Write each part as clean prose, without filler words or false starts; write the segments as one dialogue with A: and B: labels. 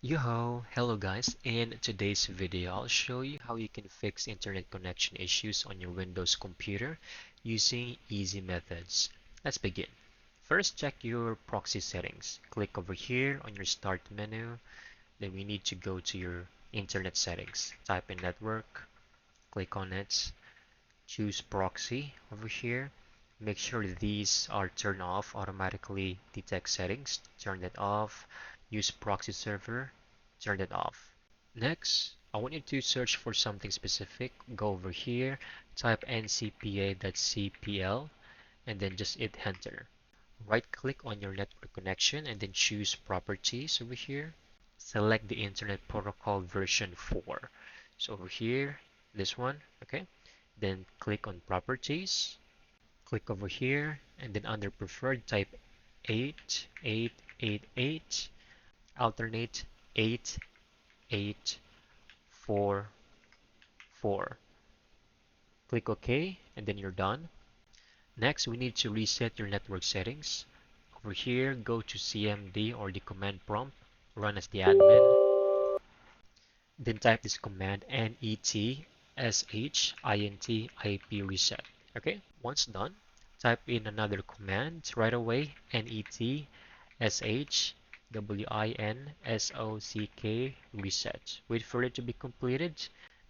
A: Yo, hello guys. In today's video, I'll show you how you can fix internet connection issues on your Windows computer using easy methods. Let's begin. First, check your proxy settings. Click over here on your start menu. Then we need to go to your internet settings. Type in network, click on it, choose proxy over here. Make sure these are turned off automatically. Detect settings, turn that off. Use proxy server, turn it off. Next, I want you to search for something specific. Go over here, type ncpa.cpl, and then just hit enter. Right click on your network connection and then choose properties over here. Select the Internet Protocol version 4. So over here, this one, okay? Then click on properties, click over here, and then under preferred type 8888, alternate 8844. Click OK, and then you're done. Next, we need to reset your network settings. Over here, go to CMD or the command prompt, run as the admin, then type this command netshintip reset. Okay, once done, type in another command right away, netshwinsock reset. Wait for it to be completed,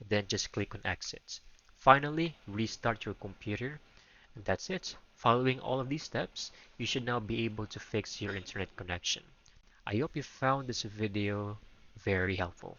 A: then just click on exit. Finally, restart your computer, and that's it. Following all of these steps, you should now be able to fix your internet connection. I hope you found this video very helpful.